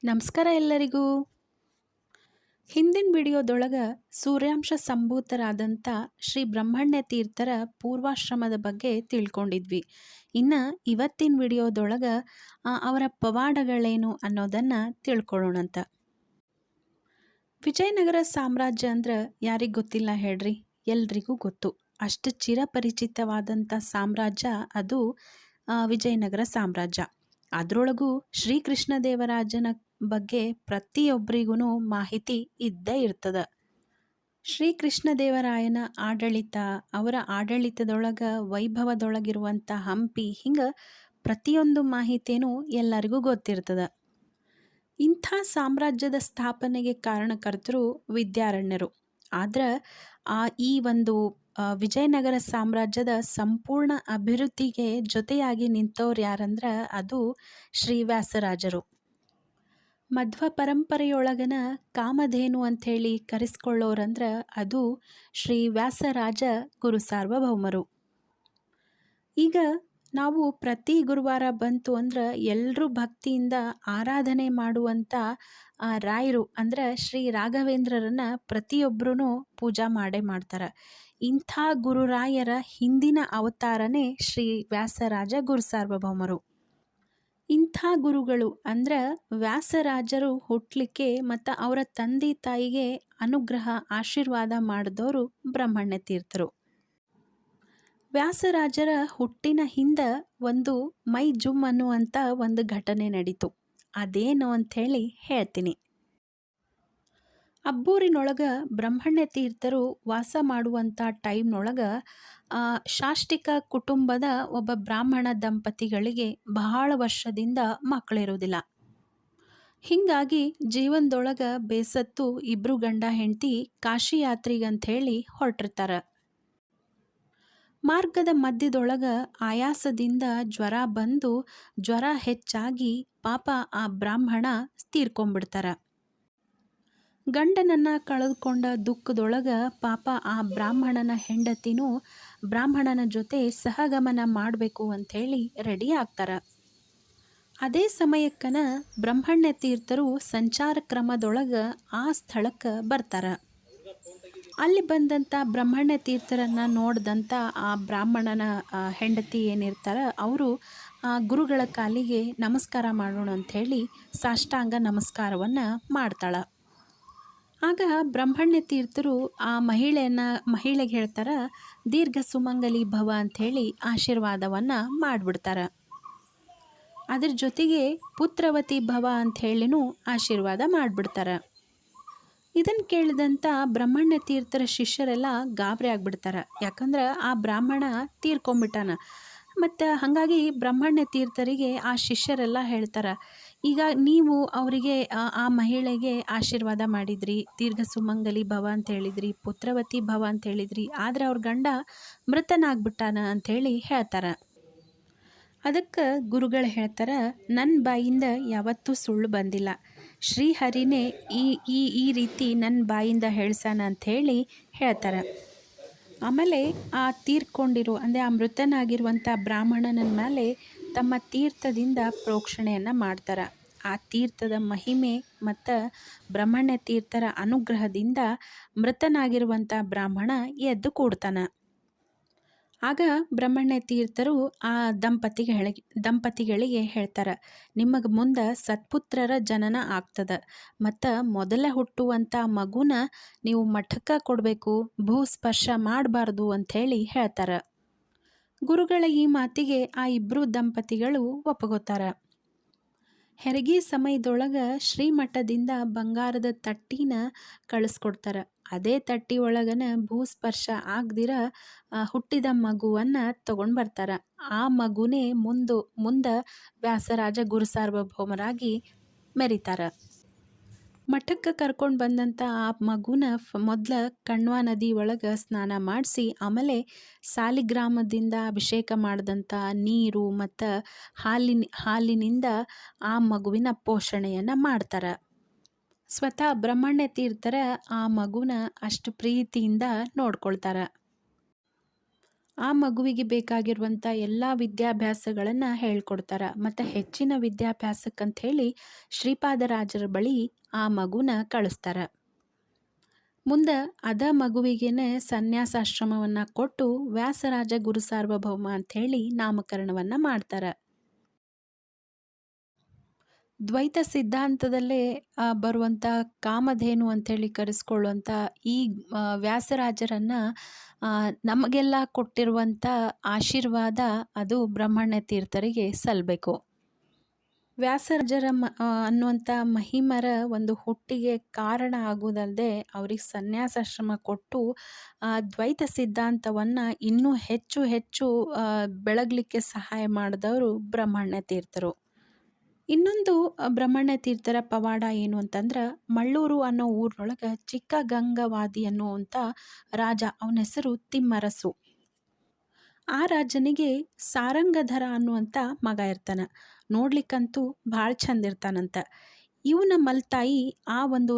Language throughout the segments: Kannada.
ನಮಸ್ಕಾರ ಎಲ್ಲರಿಗೂ. ಹಿಂದಿನ ವಿಡಿಯೋದೊಳಗೆ ಸೂರ್ಯಾಂಶ ಸಂಭೂತರಾದಂಥ ಶ್ರೀ ಬ್ರಹ್ಮಣ್ಯ ತೀರ್ಥರ ಪೂರ್ವಾಶ್ರಮದ ಬಗ್ಗೆ ತಿಳ್ಕೊಂಡಿದ್ವಿ. ಇನ್ನು ಇವತ್ತಿನ ವಿಡಿಯೋದೊಳಗೆ ಅವರ ಪವಾಡಗಳೇನು ಅನ್ನೋದನ್ನು ತಿಳ್ಕೊಳ್ಳೋಣಂತ. ವಿಜಯನಗರ ಸಾಮ್ರಾಜ್ಯ ಅಂದ್ರೆ ಯಾರಿಗೆ ಗೊತ್ತಿಲ್ಲ ಹೇಳ್ರಿ, ಎಲ್ರಿಗೂ ಗೊತ್ತು. ಅಷ್ಟು ಚಿರಪರಿಚಿತವಾದಂಥ ಸಾಮ್ರಾಜ್ಯ ಅದು ವಿಜಯನಗರ ಸಾಮ್ರಾಜ್ಯ. ಅದರೊಳಗೂ ಶ್ರೀಕೃಷ್ಣ ದೇವರಾಜನ ಬಗ್ಗೆ ಪ್ರತಿಯೊಬ್ಬರಿಗೂ ಮಾಹಿತಿ ಇದ್ದೇ ಇರ್ತದೆ. ಶ್ರೀಕೃಷ್ಣ ದೇವರಾಯನ ಆಡಳಿತ, ಅವರ ಆಡಳಿತದೊಳಗೆ ವೈಭವದೊಳಗಿರುವಂಥ ಹಂಪಿ, ಹಿಂಗೆ ಪ್ರತಿಯೊಂದು ಮಾಹಿತಿಯೂ ಎಲ್ಲರಿಗೂ ಗೊತ್ತಿರ್ತದೆ. ಇಂಥ ಸಾಮ್ರಾಜ್ಯದ ಸ್ಥಾಪನೆಗೆ ಕಾರಣಕರ್ತರು ವಿದ್ಯಾರಣ್ಯರು. ಆದ್ರೆ ಈ ಒಂದು ವಿಜಯನಗರ ಸಾಮ್ರಾಜ್ಯದ ಸಂಪೂರ್ಣ ಅಭಿವೃದ್ಧಿಗೆ ಜೊತೆಯಾಗಿ ನಿಂತವ್ರು ಯಾರಂದ್ರೆ ಅದು ಶ್ರೀ ವ್ಯಾಸರಾಜರು. ಮಧ್ವ ಪರಂಪರೆಯೊಳಗನ ಕಾಮಧೇನು ಅಂಥೇಳಿ ಕರೆಸ್ಕೊಳ್ಳೋರಂದ್ರೆ ಅದು ಶ್ರೀ ವ್ಯಾಸರಾಜ ಗುರು ಸಾರ್ವಭೌಮರು. ಈಗ ನಾವು ಪ್ರತಿ ಗುರುವಾರ ಬಂತು ಅಂದ್ರೆ ಎಲ್ಲರೂ ಭಕ್ತಿಯಿಂದ ಆರಾಧನೆ ಮಾಡುವಂಥ ರಾಯರು ಅಂದ್ರೆ ಶ್ರೀ ರಾಘವೇಂದ್ರರನ್ನು ಪ್ರತಿಯೊಬ್ಬರೂ ಪೂಜಾ ಮಾಡೇ ಮಾಡ್ತಾರೆ. ಇಂಥ ಗುರುರಾಯರ ಹಿಂದಿನ ಅವತಾರನೇ ಶ್ರೀ ವ್ಯಾಸರಾಜ ಗುರು ಸಾರ್ವಭೌಮರು. ಇಂಥ ಗುರುಗಳು ಅಂದ್ರೆ ವ್ಯಾಸರಾಜರು ಹುಟ್ಟಲಿಕ್ಕೆ ಮತ್ತು ಅವರ ತಂದೆ ತಾಯಿಗೆ ಅನುಗ್ರಹ ಆಶೀರ್ವಾದ ಮಾಡಿದವರು ಬ್ರಹ್ಮಣ್ಯ ತೀರ್ಥರು. ವ್ಯಾಸರಾಜರ ಹುಟ್ಟಿನ ಹಿಂದೆ ಒಂದು ಮೈ ಜುಮ್ ಅನ್ನುವಂಥ ಒಂದು ಘಟನೆ ನಡೀತು. ಅದೇನು ಅಂಥೇಳಿ ಹೇಳ್ತೀನಿ. ಅಬ್ಬೂರಿನೊಳಗೆ ಬ್ರಹ್ಮಣ್ಯ ತೀರ್ಥರು ವಾಸ ಮಾಡುವಂಥ ಟೈಮ್ನೊಳಗೆ ಶಾಷ್ಟಿಕ ಕುಟುಂಬದ ಒಬ್ಬ ಬ್ರಾಹ್ಮಣ ದಂಪತಿಗಳಿಗೆ ಬಹಳ ವರ್ಷದಿಂದ ಮಕ್ಕಳಿರೋದಿಲ್ಲ. ಹೀಗಾಗಿ ಜೀವನದೊಳಗೆ ಬೇಸತ್ತು ಇಬ್ಬರು ಗಂಡ ಹೆಂಡತಿ ಕಾಶಿ ಯಾತ್ರೆಗಂಥೇಳಿ ಹೊರಟಿರ್ತಾರೆ. ಮಾರ್ಗದ ಮಧ್ಯದೊಳಗೆ ಆಯಾಸದಿಂದ ಜ್ವರ ಬಂದು ಜ್ವರ ಹೆಚ್ಚಾಗಿ ಪಾಪ ಆ ಬ್ರಾಹ್ಮಣ ತೀರ್ಕೊಂಡ್ಬಿಡ್ತಾರೆ. ಗಂಡನನ್ನು ಕಳೆದುಕೊಂಡ ದುಃಖದೊಳಗೆ ಪಾಪ ಆ ಬ್ರಾಹ್ಮಣನ ಹೆಂಡತಿನೂ ಬ್ರಾಹ್ಮಣನ ಜೊತೆ ಸಹಗಮನ ಮಾಡಬೇಕು ಅಂಥೇಳಿ ರೆಡಿ ಆಗ್ತಾರೆ. ಅದೇ ಸಮಯಕ್ಕನ ಬ್ರಹ್ಮಣ್ಯ ತೀರ್ಥರು ಸಂಚಾರ ಕ್ರಮದೊಳಗೆ ಆ ಸ್ಥಳಕ್ಕೆ ಬರ್ತಾರೆ. ಅಲ್ಲಿ ಬಂದಂಥ ಬ್ರಹ್ಮಣ್ಯ ತೀರ್ಥರನ್ನು ನೋಡಿದಂಥ ಆ ಬ್ರಾಹ್ಮಣನ ಹೆಂಡತಿ ಏನಿರ್ತಾರೆ ಅವರು ಗುರುಗಳ ಕಾಲಿಗೆ ನಮಸ್ಕಾರ ಮಾಡೋಣ ಅಂಥೇಳಿ ಸಾಷ್ಟಾಂಗ ನಮಸ್ಕಾರವನ್ನು ಮಾಡ್ತಾಳೆ. ಆಗ ಬ್ರಹ್ಮಣ್ಯ ತೀರ್ಥರು ಆ ಮಹಿಳೆಗೆ ಹೇಳ್ತಾರೆ, ದೀರ್ಘ ಸುಮಂಗಲಿ ಭವ ಅಂಥೇಳಿ ಆಶೀರ್ವಾದವನ್ನು ಮಾಡಿಬಿಡ್ತಾರೆ. ಅದ್ರ ಜೊತೆಗೆ ಪುತ್ರವತಿ ಭವ ಅಂಥೇಳಿನೂ ಆಶೀರ್ವಾದ ಮಾಡಿಬಿಡ್ತಾರೆ. ಇದನ್ನು ಕೇಳಿದಂಥ ಬ್ರಹ್ಮಣ್ಯ ತೀರ್ಥರ ಶಿಷ್ಯರೆಲ್ಲ ಗಾಬರಿ ಆಗಿಬಿಡ್ತಾರೆ. ಯಾಕಂದ್ರೆ ಆ ಬ್ರಾಹ್ಮಣ ತೀರ್ಕೊಂಬಿಟ್ಟಾನ. ಮತ್ತು ಹಾಗಾಗಿ ಬ್ರಹ್ಮಣ್ಯ ತೀರ್ಥರಿಗೆ ಆ ಶಿಷ್ಯರೆಲ್ಲ ಹೇಳ್ತಾರೆ, ಈಗ ನೀವು ಅವರಿಗೆ ಆ ಮಹಿಳೆಗೆ ಆಶೀರ್ವಾದ ಮಾಡಿದ್ರಿ, ದೀರ್ಘ ಸುಮಂಗಲಿ ಭವ ಅಂತ ಹೇಳಿದ್ರಿ, ಪುತ್ರವತಿ ಭವ ಅಂತ ಹೇಳಿದ್ರಿ, ಆದರೆ ಅವ್ರ ಗಂಡ ಮೃತನಾಗ್ಬಿಟ್ಟಾನ ಅಂಥೇಳಿ ಹೇಳ್ತಾರೆ. ಅದಕ್ಕೆ ಗುರುಗಳು ಹೇಳ್ತಾರೆ, ನನ್ನ ಬಾಯಿಂದ ಯಾವತ್ತೂ ಸುಳ್ಳು ಬಂದಿಲ್ಲ. ಶ್ರೀಹರಿನೇ ಈ ರೀತಿ ನನ್ನ ಬಾಯಿಂದ ಹೇಳ್ಸಾನ ಅಂಥೇಳಿ ಹೇಳ್ತಾರೆ. ಆಮೇಲೆ ಆ ತೀರ್ಕೊಂಡಿರೋ ಅಂದರೆ ಆ ಮೃತನಾಗಿರುವಂಥ ಬ್ರಾಹ್ಮಣನ ಮೇಲೆ ತಮ್ಮ ತೀರ್ಥದಿಂದ ಪ್ರೋಕ್ಷಣೆಯನ್ನು ಮಾಡ್ತಾರೆ. ಆ ತೀರ್ಥದ ಮಹಿಮೆ ಮತ್ತು ಬ್ರಹ್ಮಣ್ಯ ತೀರ್ಥರ ಅನುಗ್ರಹದಿಂದ ಮೃತನಾಗಿರುವಂಥ ಬ್ರಾಹ್ಮಣ ಎದ್ದು ಕೂಡ್ತಾನೆ. ಆಗ ಬ್ರಹ್ಮಣ್ಯ ತೀರ್ಥರು ಆ ದಂಪತಿಗಳಿಗೆ ಹೇಳ್ತಾರೆ, ನಿಮಗೆ ಮುಂದೆ ಸತ್ಪುತ್ರರ ಜನನ ಆಗ್ತದೆ ಮತ್ತು ಮೊದಲ ಹುಟ್ಟುವಂಥ ಮಗುನ ನೀವು ಮಠಕ್ಕೆ ಕೊಡಬೇಕು, ಭೂಸ್ಪರ್ಶ ಮಾಡಬಾರ್ದು ಅಂಥೇಳಿ ಹೇಳ್ತಾರೆ. ಗುರುಗಳ ಈ ಮಾತಿಗೆ ಆ ಇಬ್ಬರು ದಂಪತಿಗಳು ಒಪ್ಪಗೋತಾರೆ. ಹೆರಿಗೆ ಸಮಯದೊಳಗೆ ಶ್ರೀಮಠದಿಂದ ಬಂಗಾರದ ತಟ್ಟಿನ ಕಳಿಸ್ಕೊಡ್ತಾರೆ. ಅದೇ ತಟ್ಟಿ ಒಳಗನ ಭೂಸ್ಪರ್ಶ ಆಗದಿರ ಹುಟ್ಟಿದ ಮಗುವನ್ನು ತೊಗೊಂಡು ಬರ್ತಾರೆ. ಆ ಮಗುನೇ ಮುಂದೆ ವ್ಯಾಸರಾಜ ಗುರು ಸಾರ್ವಭೌಮರಾಗಿ ಮೆರೀತಾರೆ. ಮಠಕ್ಕೆ ಕರ್ಕೊಂಡು ಬಂದಂಥ ಆ ಮಗುನ ಮೊದಲ ಕಣ್ವಾ ನದಿ ಒಳಗೆ ಸ್ನಾನ ಮಾಡಿಸಿ ಆಮೇಲೆ ಸಾಲಿಗ್ರಾಮದಿಂದ ಅಭಿಷೇಕ ಮಾಡಿದಂಥ ನೀರು ಮತ್ತು ಹಾಲಿನಿಂದ ಆ ಮಗುವಿನ ಪೋಷಣೆಯನ್ನು ಮಾಡ್ತಾರೆ. ಸ್ವತಃ ಬ್ರಹ್ಮಣ್ಯ ತೀರ್ಥರ ಆ ಮಗುನ ಅಷ್ಟು ಪ್ರೀತಿಯಿಂದ ನೋಡ್ಕೊಳ್ತಾರೆ. ಆ ಮಗುವಿಗೆ ಬೇಕಾಗಿರುವಂಥ ಎಲ್ಲ ವಿದ್ಯಾಭ್ಯಾಸಗಳನ್ನು ಹೇಳ್ಕೊಡ್ತಾರೆ. ಮತ್ತು ಹೆಚ್ಚಿನ ವಿದ್ಯಾಭ್ಯಾಸಕ್ಕಂತ ಹೇಳಿ ಶ್ರೀಪಾದರಾಜರ ಬಳಿ ಆ ಮಗುನ ಕಳಿಸ್ತಾರೆ. ಮುಂದೆ ಅದ ಮಗುವಿಗೇನೆ ಸನ್ಯಾಸಾಶ್ರಮವನ್ನು ಕೊಟ್ಟು ವ್ಯಾಸರಾಜ ಗುರು ಸಾರ್ವಭೌಮ ಅಂಥೇಳಿ ನಾಮಕರಣವನ್ನು ಮಾಡ್ತಾರೆ. ದ್ವೈತ ಸಿದ್ಧಾಂತದಲ್ಲೇ ಬರುವಂಥ ಕಾಮಧೇನು ಅಂಥೇಳಿ ಕರೆಸ್ಕೊಳ್ಳುವಂಥ ಈ ವ್ಯಾಸರಾಜರನ್ನು ನಮಗೆಲ್ಲ ಕೊಟ್ಟಿರುವಂಥ ಆಶೀರ್ವಾದ ಅದು ಬ್ರಹ್ಮಣ್ಯ ತೀರ್ಥರಿಗೆ ಸಲ್ಲಬೇಕು. ವ್ಯಾಸರಾಜರ ಅನ್ನುವಂಥ ಮಹಿಮರ ಒಂದು ಹುಟ್ಟಿಗೆ ಕಾರಣ ಆಗುವುದಲ್ಲದೆ ಅವ್ರಿಗೆ ಸನ್ಯಾಸಾಶ್ರಮ ಕೊಟ್ಟು ದ್ವೈತ ಸಿದ್ಧಾಂತವನ್ನು ಇನ್ನೂ ಹೆಚ್ಚು ಹೆಚ್ಚು ಬೆಳಗಲಿಕ್ಕೆ ಸಹಾಯ ಮಾಡಿದವರು ಬ್ರಹ್ಮಣ್ಯ ತೀರ್ಥರು. ಇನ್ನೊಂದು ಬ್ರಹ್ಮಣ್ಯ ತೀರ್ಥರ ಪವಾಡ ಏನು ಅಂತಂದ್ರೆ, ಮಳ್ಳೂರು ಅನ್ನೋ ಊರಿನೊಳಗೆ ಚಿಕ್ಕಗಂಗವಾದಿ ಅನ್ನುವಂಥ ರಾಜ, ಅವನ ಹೆಸರು ತಿಮ್ಮರಸು. ಆ ರಾಜನಿಗೆ ಸಾರಂಗಧರ ಅನ್ನುವಂಥ ಮಗ ಇರ್ತಾನೆ. ನೋಡ್ಲಿಕ್ಕಂತೂ ಭಾಳ ಚಂದ ಇರ್ತಾನಂತ. ಇವನ ಮಲ್ತಾಯಿ ಆ ಒಂದು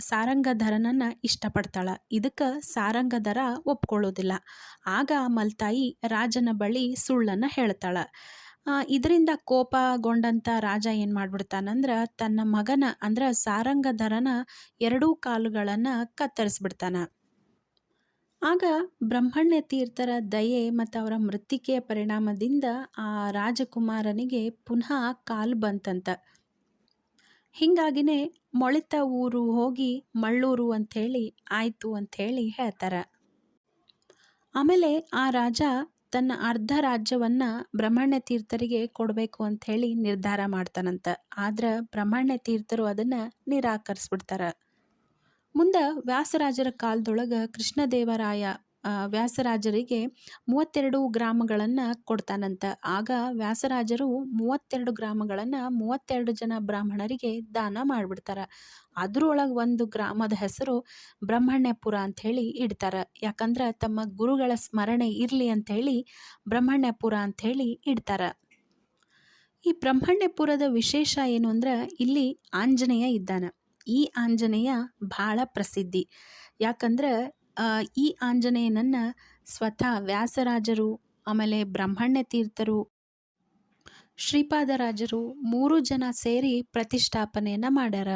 ಸಾರಂಗಧರನನ್ನು ಇಷ್ಟಪಡ್ತಾಳೆ. ಇದಕ್ಕೆ ಸಾರಂಗಧರ ಒಪ್ಕೊಳ್ಳೋದಿಲ್ಲ. ಆಗ ಆ ಮಲ್ತಾಯಿ ರಾಜನ ಬಳಿ ಸುಳ್ಳನ್ನು ಹೇಳ್ತಾಳೆ. ಇದರಿಂದ ಕೋಪಗೊಂಡಂಥ ರಾಜ ಏನು ಮಾಡಿಬಿಡ್ತಾನಂದ್ರೆ, ತನ್ನ ಮಗನ ಅಂದ್ರೆ ಸಾರಂಗಧರನ 2 ಕಾಲುಗಳನ್ನು ಕತ್ತರಿಸ್ಬಿಡ್ತಾನೆ. ಆಗ ಬ್ರಹ್ಮಣ್ಯ ತೀರ್ಥರ ದಯೆ ಮತ್ತು ಅವರ ಮೃತ್ತಿಕೆಯ ಪರಿಣಾಮದಿಂದ ಆ ರಾಜಕುಮಾರನಿಗೆ ಪುನಃ ಕಾಲು ಬಂತಂತ. ಹೀಗಾಗಿನೇ ಮೊಳಿತ ಊರು ಹೋಗಿ ಮಳ್ಳೂರು ಅಂಥೇಳಿ ಆಯಿತು ಅಂಥೇಳಿ ಹೇಳ್ತಾರೆ. ಆಮೇಲೆ ಆ ರಾಜ ತನ್ನ ಅರ್ಧ ರಾಜ್ಯವನ್ನು ಬ್ರಹ್ಮಣ್ಯ ತೀರ್ಥರಿಗೆ ಕೊಡಬೇಕು ಅಂಥೇಳಿ ನಿರ್ಧಾರ ಮಾಡ್ತಾನಂತ. ಆದ್ರೆ ಬ್ರಹ್ಮಣ್ಯ ತೀರ್ಥರು ಅದನ್ನು ನಿರಾಕರಿಸ್ಬಿಡ್ತಾರೆ. ಮುಂದೆ ವ್ಯಾಸರಾಜರ ಕಾಲದೊಳಗೆ ಕೃಷ್ಣದೇವರಾಯ ವ್ಯಾಸರಾಜರಿಗೆ 32 ಗ್ರಾಮಗಳನ್ನು ಕೊಡ್ತಾನಂತ. ಆಗ ವ್ಯಾಸರಾಜರು 32 ಗ್ರಾಮಗಳನ್ನು 32 ಜನ ಬ್ರಾಹ್ಮಣರಿಗೆ ದಾನ ಮಾಡಿಬಿಡ್ತಾರೆ. ಅದರೊಳಗೆ ಒಂದು ಗ್ರಾಮದ ಹೆಸರು ಬ್ರಹ್ಮಣ್ಯಪುರ ಅಂಥೇಳಿ ಇಡ್ತಾರೆ. ಯಾಕಂದ್ರೆ ತಮ್ಮ ಗುರುಗಳ ಸ್ಮರಣೆ ಇರಲಿ ಅಂಥೇಳಿ ಬ್ರಹ್ಮಣ್ಯಪುರ ಅಂಥೇಳಿ ಇಡ್ತಾರೆ. ಈ ಬ್ರಹ್ಮಣ್ಯಪುರದ ವಿಶೇಷ ಏನು ಅಂದ್ರೆ, ಇಲ್ಲಿ ಆಂಜನೇಯ ಇದ್ದಾನೆ. ಈ ಆಂಜನೇಯ ಬಹಳ ಪ್ರಸಿದ್ಧಿ. ಯಾಕಂದ್ರೆ ಈ ಆಂಜನೇಯನನ್ನು ಸ್ವತಃ ವ್ಯಾಸರಾಜರು, ಆಮೇಲೆ ಬ್ರಹ್ಮಣ್ಯ ತೀರ್ಥರು, ಶ್ರೀಪಾದರಾಜರು 3 ಜನ ಸೇರಿ ಪ್ರತಿಷ್ಠಾಪನೆಯನ್ನು ಮಾಡ್ಯಾರ.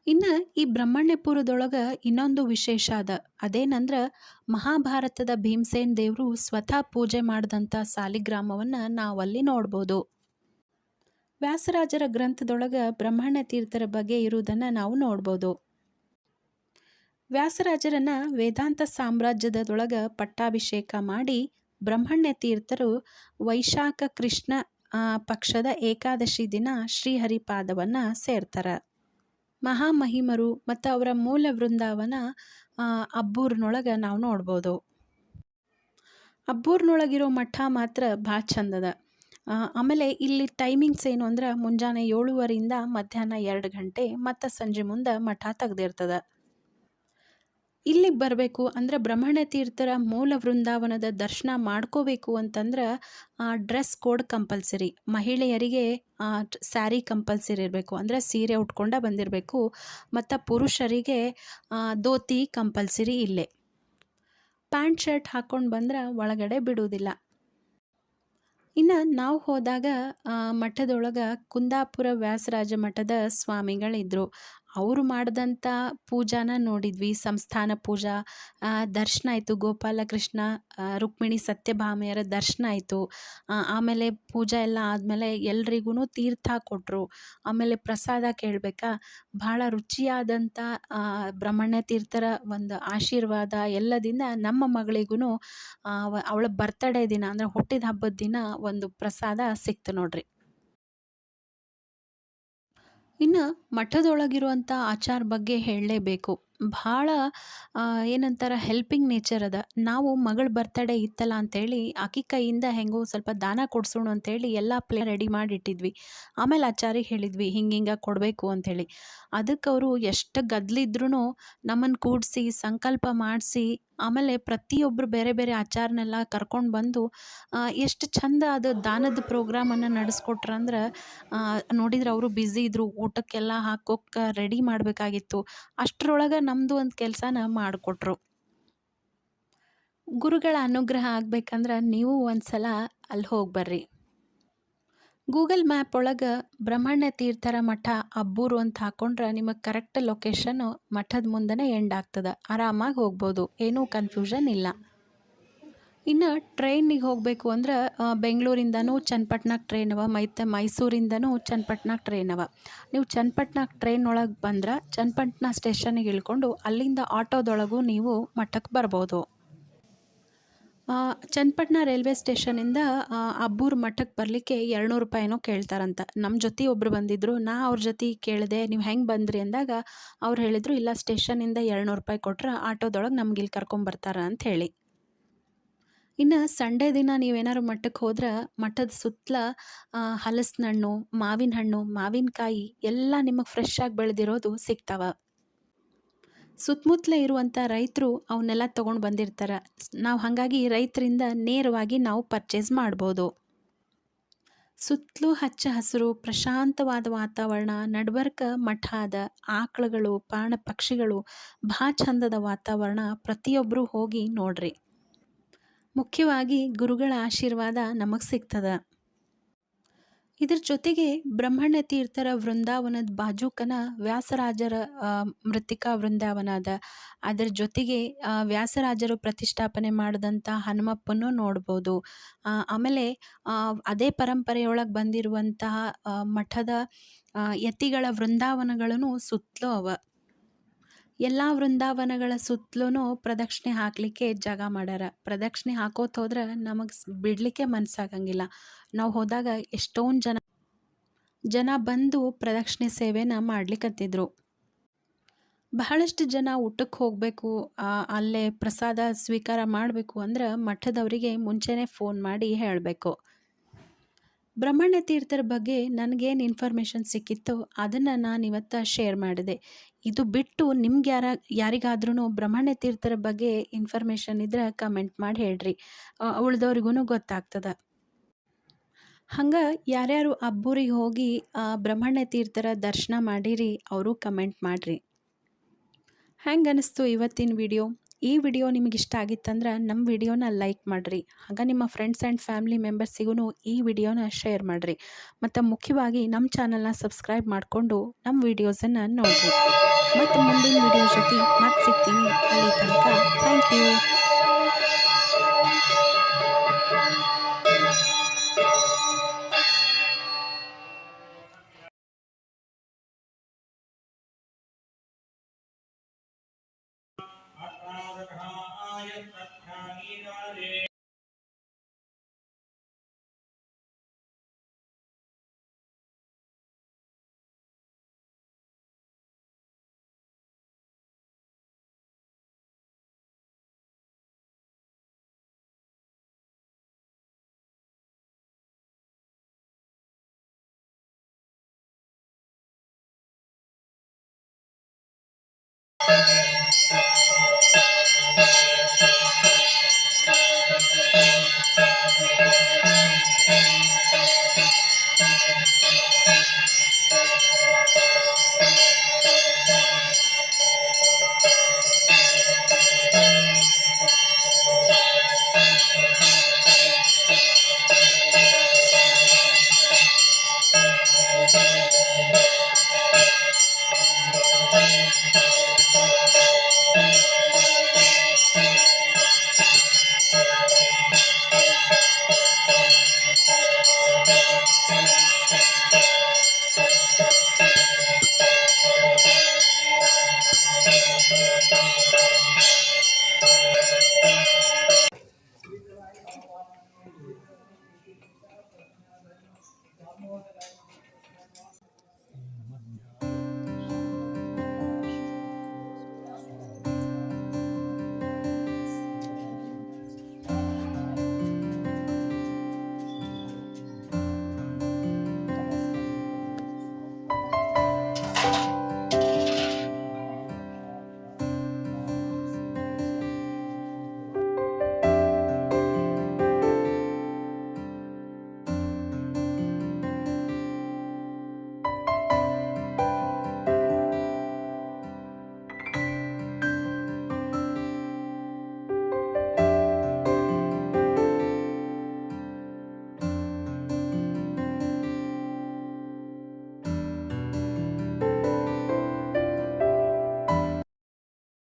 ಇನ್ನು ಈ ಬ್ರಹ್ಮಣ್ಯಪುರದೊಳಗೆ ಇನ್ನೊಂದು ವಿಶೇಷ ಅದ. ಅದೇನಂದ್ರೆ, ಮಹಾಭಾರತದ ಭೀಮಸೇನ್ ದೇವರು ಸ್ವತಃ ಪೂಜೆ ಮಾಡಿದಂಥ ಸಾಲಿಗ್ರಾಮವನ್ನು ನಾವಲ್ಲಿ ನೋಡ್ಬೋದು. ವ್ಯಾಸರಾಜರ ಗ್ರಂಥದೊಳಗೆ ಬ್ರಹ್ಮಣ್ಯ ತೀರ್ಥರ ಬಗ್ಗೆ ಇರುವುದನ್ನು ನಾವು ನೋಡ್ಬೋದು. ವ್ಯಾಸರಾಜರನ್ನು ವೇದಾಂತ ಸಾಮ್ರಾಜ್ಯದೊಳಗೆ ಪಟ್ಟಾಭಿಷೇಕ ಮಾಡಿ ಬ್ರಹ್ಮಣ್ಯ ತೀರ್ಥರು ವೈಶಾಖ ಕೃಷ್ಣ ಪಕ್ಷದ ಏಕಾದಶಿ ದಿನ ಶ್ರೀಹರಿಪಾದವನ್ನು ಸೇರ್ತಾರೆ. ಮಹಾಮಹಿಮರು ಮತ್ತು ಅವರ ಮೂಲ ವೃಂದಾವನ ಅಬ್ಬೂರಿನೊಳಗೆ ನಾವು ನೋಡ್ಬೋದು. ಅಬ್ಬೂರಿನೊಳಗಿರೋ ಮಠ ಮಾತ್ರ ಭಾಳ ಚಂದದ. ಆಮೇಲೆ ಇಲ್ಲಿ ಟೈಮಿಂಗ್ಸ್ ಏನು ಅಂದ್ರೆ, ಮುಂಜಾನೆ 7:30ರಿಂದ ಮಧ್ಯಾಹ್ನ 2 ಗಂಟೆ ಮತ್ತು ಸಂಜೆ ಮುಂದೆ ಮಠ ತೆಗೆದಿರ್ತದೆ. ಇಲ್ಲಿಗೆ ಬರಬೇಕು ಅಂದರೆ ಬ್ರಹ್ಮಣ್ಯ ತೀರ್ಥರ ಮೂಲ ವೃಂದಾವನದ ದರ್ಶನ ಮಾಡ್ಕೋಬೇಕು ಅಂತಂದ್ರೆ ಡ್ರೆಸ್ ಕೋಡ್ ಕಂಪಲ್ಸರಿ. ಮಹಿಳೆಯರಿಗೆ ಸ್ಯಾರಿ ಕಂಪಲ್ಸರಿ ಇರಬೇಕು, ಅಂದರೆ ಸೀರೆ ಉಟ್ಕೊಂಡ ಬಂದಿರಬೇಕು. ಮತ್ತು ಪುರುಷರಿಗೆ ಧೋತಿ ಕಂಪಲ್ಸರಿ ಇಲ್ಲೇ. ಪ್ಯಾಂಟ್ ಶರ್ಟ್ ಹಾಕ್ಕೊಂಡು ಬಂದ್ರೆ ಒಳಗಡೆ ಬಿಡುವುದಿಲ್ಲ. ಇನ್ನು ನಾವು ಹೋದಾಗ ಮಠದೊಳಗೆ ಕುಂದಾಪುರ ವ್ಯಾಸರಾಜ ಮಠದ ಸ್ವಾಮಿಗಳಿದ್ರು. ಅವರು ಮಾಡಿದಂಥ ಪೂಜಾನ ನೋಡಿದ್ವಿ. ಸಂಸ್ಥಾನ ಪೂಜಾ ದರ್ಶನ ಆಯಿತು. ಗೋಪಾಲಕೃಷ್ಣ ರುಕ್ಮಿಣಿ ಸತ್ಯಭಾಮೆಯರ ದರ್ಶನ ಆಯಿತು. ಆಮೇಲೆ ಪೂಜಾ ಎಲ್ಲ ಆದಮೇಲೆ ಎಲ್ರಿಗೂ ತೀರ್ಥ ಕೊಟ್ಟರು. ಆಮೇಲೆ ಪ್ರಸಾದ ಕೇಳಬೇಕಾ, ಭಾಳ ರುಚಿಯಾದಂಥ ಬ್ರಹ್ಮಣ್ಯ ತೀರ್ಥರ ಒಂದು ಆಶೀರ್ವಾದ ಎಲ್ಲದಿಂದ ನಮ್ಮ ಮಗಳಿಗೂ ಅವಳ ಬರ್ತಡೇ ದಿನ ಅಂದರೆ ಹುಟ್ಟಿದ ಹಬ್ಬದ ದಿನ ಒಂದು ಪ್ರಸಾದ ಸಿಕ್ತು ನೋಡ್ರಿ. ಇನ್ನು ಮಠದೊಳಗಿರುವಂಥ ಆಚಾರ ಬಗ್ಗೆ ಹೇಳಲೇಬೇಕು. ಭಾಳ ಏನಂತಾರೆ, ಹೆಲ್ಪಿಂಗ್ ನೇಚರ್ ಅದ. ನಾವು ಮಗಳ ಬರ್ತಡೇ ಇತ್ತಲ್ಲ ಅಂಥೇಳಿ ಆಕಿ ಕೈಯಿಂದ ಹೆಂಗೋ ಸ್ವಲ್ಪ ದಾನ ಕೊಡ್ಸೋಣ ಅಂಥೇಳಿ ಎಲ್ಲ ರೆಡಿ ಮಾಡಿಟ್ಟಿದ್ವಿ. ಆಮೇಲೆ ಆಚಾರಿಗೆ ಹೇಳಿದ್ವಿ ಹಿಂಗೆ ಕೊಡಬೇಕು ಅಂಥೇಳಿ. ಅದಕ್ಕೆ ಅವರು ಎಷ್ಟು ಗದ್ದಲಿದ್ರೂ ನಮ್ಮನ್ನು ಕೂಡಿಸಿ ಸಂಕಲ್ಪ ಮಾಡಿಸಿ ಆಮೇಲೆ ಪ್ರತಿಯೊಬ್ಬರು ಬೇರೆ ಬೇರೆ ಆಚಾರನೆಲ್ಲ ಕರ್ಕೊಂಡು ಬಂದು ಎಷ್ಟು ಚಂದ ಅದು ದಾನದ ಪ್ರೋಗ್ರಾಮನ್ನು ನಡೆಸ್ಕೊಟ್ರಂದ್ರೆ, ನೋಡಿದ್ರೆ ಅವರು ಬ್ಯುಸಿ ಇದ್ದರು. ಊಟಕ್ಕೆಲ್ಲ ಹಾಕೋಕ್ಕೆ ರೆಡಿ ಮಾಡಬೇಕಾಗಿತ್ತು. ಅಷ್ಟರೊಳಗೆ ನಮ್ಮದು ಒಂದು ಕೆಲಸನ ಮಾಡಿಕೊಟ್ರು. ಗುರುಗಳ ಅನುಗ್ರಹ ಆಗ್ಬೇಕಂದ್ರೆ ನೀವು ಒಂದ್ಸಲ ಅಲ್ಲಿ ಹೋಗಿ ಬರ್ರಿ. ಗೂಗಲ್ ಮ್ಯಾಪ್ ಒಳಗೆ ಬ್ರಹ್ಮಣ್ಯ ತೀರ್ಥರ ಮಠ ಅಬ್ಬೂರು ಅಂತ ಹಾಕೊಂಡ್ರೆ ನಿಮಗೆ ಕರೆಕ್ಟ್ ಲೊಕೇಶನ್ನು ಮಠದ ಮುಂದೆನೇ ಎಂಡ್ ಆಗ್ತದೆ. ಆರಾಮಾಗಿ ಹೋಗ್ಬೋದು, ಏನೂ ಕನ್ಫ್ಯೂಷನ್ ಇಲ್ಲ. ಇನ್ನು ಟ್ರೈನಿಗೆ ಹೋಗಬೇಕು ಅಂದ್ರೆ ಬೆಂಗಳೂರಿಂದನೂ ಚನ್ನಪಟ್ಟಣಕ್ಕೆ ಟ್ರೈನ್ ಅವ, ಮೈಸೂರಿಂದನೂ ಚನ್ನಪಟ್ಟಣಕ್ಕೆ ಟ್ರೈನ್ ಅವ. ನೀವು ಚನ್ನಪಟ್ಟಣಕ್ಕೆ ಟ್ರೈನ್ ಒಳಗೆ ಬಂದ್ರೆ ಚನ್ನಪಟ್ಟಣ ಸ್ಟೇಷನ್ನಿಗೆ ಇಳ್ಕೊಂಡು ಅಲ್ಲಿಂದ ಆಟೋದೊಳಗೂ ನೀವು ಮಠಕ್ಕೆ ಬರ್ಬೋದು. ಚನ್ನಪಟ್ಟಣ ರೈಲ್ವೆ ಸ್ಟೇಷನಿಂದ ಅಬ್ಬೂರು ಮಠಕ್ಕೆ ಬರಲಿಕ್ಕೆ 200 ರೂಪಾಯಿನೋ ಕೇಳ್ತಾರಂತ. ನಮ್ಮ ಜೊತೆ ಒಬ್ಬರು ಬಂದಿದ್ದರು. ಅವ್ರ ಜೊತೆ ಕೇಳಿದೆ, ನೀವು ಹೆಂಗೆ ಬಂದ್ರಿ ಅಂದಾಗ ಅವ್ರು ಹೇಳಿದರು, ಇಲ್ಲ ಸ್ಟೇಷನಿಂದ 200 ರೂಪಾಯಿ ಕೊಟ್ರೆ ಆಟೋದೊಳಗೆ ನಮ್ಗೆ ಇಲ್ಲಿ ಕರ್ಕೊಂಬರ್ತಾರೆ ಅಂತ ಹೇಳಿ. ಇನ್ನು ಸಂಡೇ ದಿನ ನೀವೇನಾದ್ರು ಮಠಕ್ಕೆ ಹೋದ್ರೆ ಮಠದ ಸುತ್ತಲ ಹಲಸಿನ ಹಣ್ಣು, ಮಾವಿನ ಹಣ್ಣು, ಮಾವಿನಕಾಯಿ ಎಲ್ಲ ನಿಮಗೆ ಫ್ರೆಶ್ ಆಗಿ ಬೆಳೆದಿರೋದು ಸಿಗ್ತಾವ. ಸುತ್ತಮುತ್ತಲೇ ಇರುವಂಥ ರೈತರು ಅವನ್ನೆಲ್ಲ ತೊಗೊಂಡು ಬಂದಿರ್ತಾರೆ. ನಾವು ಹಾಗಾಗಿ ರೈತರಿಂದ ನೇರವಾಗಿ ನಾವು ಪರ್ಚೇಸ್ ಮಾಡ್ಬೋದು. ಸುತ್ತಲೂ ಹಚ್ಚ ಹಸಿರು ಪ್ರಶಾಂತವಾದ ವಾತಾವರಣ, ನಡ್ಬರ್ಕ ಮಠ ಅದ, ಆಕಳುಗಳು, ಪ್ರಾಣ ಪಕ್ಷಿಗಳು, ಭಾಳ ಚಂದದ ವಾತಾವರಣ. ಪ್ರತಿಯೊಬ್ಬರು ಹೋಗಿ ನೋಡ್ರಿ. ಮುಖ್ಯವಾಗಿ ಗುರುಗಳ ಆಶೀರ್ವಾದ ನಮಗೆ ಸಿಗ್ತದ. ಇದ್ರ ಜೊತೆಗೆ ಬ್ರಹ್ಮಣ್ಯ ತೀರ್ಥರ ವೃಂದಾವನದ ಬಾಜುಕನ ವ್ಯಾಸರಾಜರ ಮೃತ್ತಿಕಾ ವೃಂದಾವನ ಅದ. ಅದರ ಜೊತೆಗೆ ವ್ಯಾಸರಾಜರು ಪ್ರತಿಷ್ಠಾಪನೆ ಮಾಡಿದಂಥ ಹನುಮಪ್ಪನೂ ನೋಡ್ಬೋದು. ಆಮೇಲೆ ಅದೇ ಪರಂಪರೆಯೊಳಗೆ ಬಂದಿರುವಂತಹ ಮಠದ ಯತಿಗಳ ವೃಂದಾವನಗಳನ್ನು ಸುತ್ತಲೂ ಅವ. ಎಲ್ಲ ವೃಂದಾವನಗಳ ಸುತ್ತಲೂ ಪ್ರದಕ್ಷಿಣೆ ಹಾಕಲಿಕ್ಕೆ ಜಾಗ ಮಾಡ್ಯಾರ. ಪ್ರದಕ್ಷಿಣೆ ಹಾಕೋತ ಹೋದ್ರೆ ನಮಗೆ ಬಿಡಲಿಕ್ಕೆ ಮನಸ್ಸಾಗಂಗಿಲ್ಲ. ನಾವು ಹೋದಾಗ ಎಷ್ಟೊಂದು ಜನ ಬಂದು ಪ್ರದಕ್ಷಿಣೆ ಸೇವೆನ ಮಾಡ್ಲಿಕ್ಕತ್ತಿದ್ರು. ಬಹಳಷ್ಟು ಜನ ಊಟಕ್ಕೆ ಹೋಗಬೇಕು, ಅಲ್ಲೇ ಪ್ರಸಾದ ಸ್ವೀಕಾರ ಮಾಡಬೇಕು ಅಂದ್ರೆ ಮಠದವರಿಗೆ ಮುಂಚೆನೇ ಫೋನ್ ಮಾಡಿ ಹೇಳಬೇಕು. ಬ್ರಹ್ಮಣ್ಯ ತೀರ್ಥರ ಬಗ್ಗೆ ನನಗೇನು ಇನ್ಫಾರ್ಮೇಷನ್ ಸಿಕ್ಕಿತ್ತು ಅದನ್ನು ನಾನು ಇವತ್ತು ಶೇರ್ ಮಾಡಿದೆ. ಇದು ಬಿಟ್ಟು ನಿಮ್ಗೆ ಯಾರಿಗಾದ್ರೂ ಬ್ರಹ್ಮಣ್ಯ ತೀರ್ಥರ ಬಗ್ಗೆ ಇನ್ಫಾರ್ಮೇಷನ್ ಇದ್ರೆ ಕಮೆಂಟ್ ಮಾಡಿ ಹೇಳ್ರಿ, ಉಳ್ದವ್ರಿಗೂ ಗೊತ್ತಾಗ್ತದೆ. ಹಂಗೆ ಯಾರ್ಯಾರು ಅಬ್ಬೂರಿಗೆ ಹೋಗಿ ಬ್ರಹ್ಮಣ್ಯ ತೀರ್ಥರ ದರ್ಶನ ಮಾಡಿರಿ ಅವರು ಕಮೆಂಟ್ ಮಾಡಿರಿ. ಹೆಂಗೆ ಅನಿಸ್ತು ಇವತ್ತಿನ ವಿಡಿಯೋ? ಈ ವಿಡಿಯೋ ನಿಮಗೆ ಇಷ್ಟ ಆಗಿತ್ತಂದ್ರೆ ನಮ್ಮ ವಿಡಿಯೋನ ಲೈಕ್ ಮಾಡಿರಿ. ಹಾಗೆ ನಿಮ್ಮ ಫ್ರೆಂಡ್ಸ್ ಆ್ಯಂಡ್ ಫ್ಯಾಮಿಲಿ ಮೆಂಬರ್ಸಿಗೂ ಈ ವಿಡಿಯೋನ ಶೇರ್ ಮಾಡಿರಿ. ಮತ್ತು ಮುಖ್ಯವಾಗಿ ನಮ್ಮ ಚಾನಲ್ನ ಸಬ್ಸ್ಕ್ರೈಬ್ ಮಾಡಿಕೊಂಡು ನಮ್ಮ ವಿಡಿಯೋಸನ್ನು ನೋಡಿರಿ. ಮತ್ತು ಮುಂದಿನ ವಿಡಿಯೋ ಜೊತೆ ಮತ್ತೆ ಸಿಗ್ತೀನಿ. ಅಲ್ಲಿ ತನಕ ಥ್ಯಾಂಕ್ ಯು.